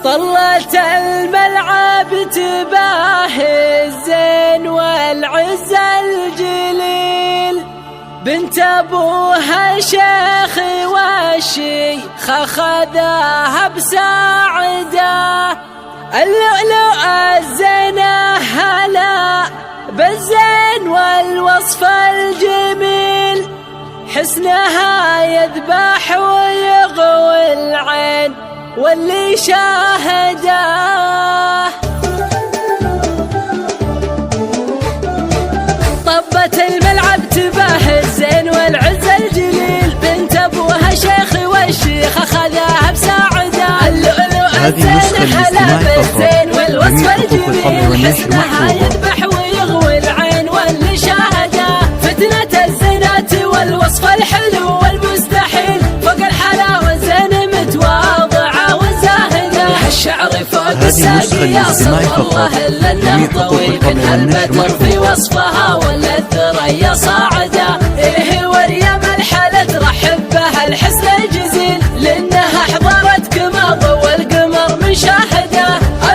طلت الملعب تباهي الزين والعز الجليل، بنت ابوها شيخ والشيخ خذاها بساعده، اللؤلؤ الزينه هلا بالزين والوصف الجميل، حسنها يذبح ويغوي العين واللي شاهده. طبت الملعب تباه الزين والعز الجليل، بنت ابوها شيخ والشيخ خذاها بساعده، اللؤلؤ الزين هلا بالزين والوصف الجميل، حسنها يذبح ويغوي العين واللي شاهده، فتنة الزينات والوصف الحلو والمستحيل، فوق الحلاوة الزين متواضعة وزاهدة، الشعر فوق الساقي يا صبر الله الا انه طويل، منها البدر في وصفها ولا الثريا صاعده، ايه وريم الحلا ترحب بها الحسن الجزيل، لانها حضرت كما ضوى القمر مشاهده،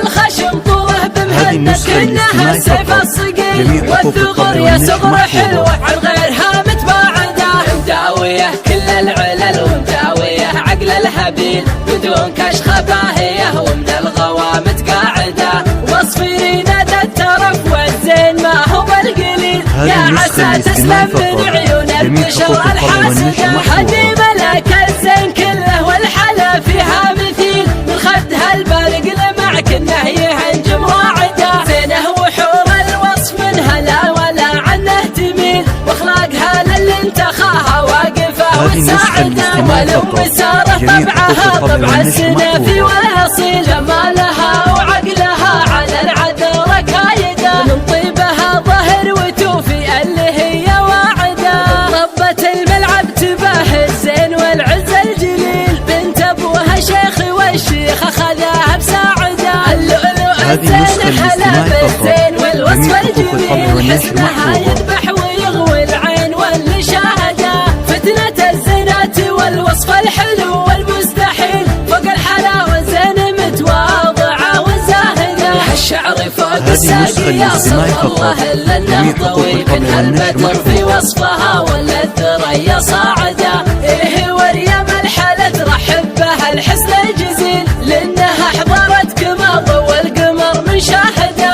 الخشم طوله بمهنة كانها السيف الصقيل، والثغر يا صغر حلوه عن غيرها متباعده، مداويه كل العلل ومداويه عقل الهبيل، بدون كشخه باهيه ومن الغوى متقاعده، وصفي نادى الترف والزين ما هو بالقليل، يا عسى تسلم من عيون البشر الحاسده، هدي ملك الزين كله والحلا فيها مثيل، من خدها البارق لمع كنه يهنجم واعده، زينه وحور الوصف منها لا ولا عنه تميل، واخلاقها للي انتخاها واقفه وساعده، ولو مساره طبعها طبع السنافي والاصيل، جمالها وعقلها على العذر كايده، من طيبها ظهر وتوفي اللي هي واعده، ربت الملعب تباه الزين والعز الجليل، بنت ابوها شيخ والشيخ خذاها بساعده، اللؤلؤ الزين هلا بالزين والوصف الجميل، حسنها يذبح ويغوي العين واللي شاهده، فتنة الزينات والوصف الحلو والمستحيل، فوق الحلاوة الزين متواضعة وزاهدة، الشعر فوق الساقي يا صبر الله الا انه طويل، منها البدر في وصفها ولا الثريا صاعده، ايه وريم الحلا ترحب بها الحسن الجزيل، لانها حضرت كما ضوى القمر مشاهده،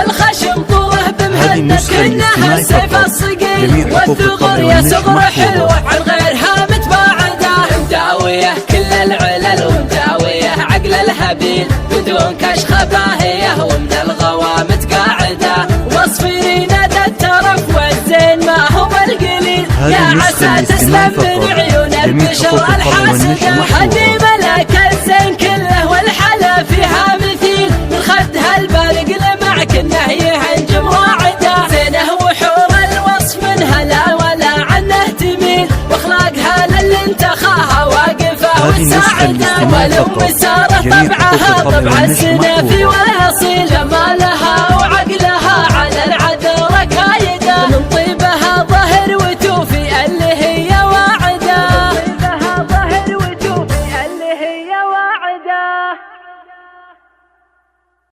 الخشم طوله بمهنة كانها السيف الصقيل، والثغر يا صغر حلوه عن غيرها متباعده، مداويه كل العلل ومداويه عقل الهبيل، بدون كشخه باهيه ومن الغوى متقاعده، وصفي نادى الترف والزين ما هو بالقليل، يا عسى تسلم من عيون البشر الحاسده، هدي ملك الزين كله والحلا فيها مثيل، من خدها البارق لمع كنه يهنجم واعده، زينه وحور الوصف منها لا ولا عنه تميل، واخلاقها للي انتخاها واقفه وساعده، ولو مساره طبعها طبع السنافي والاصيل، جمالها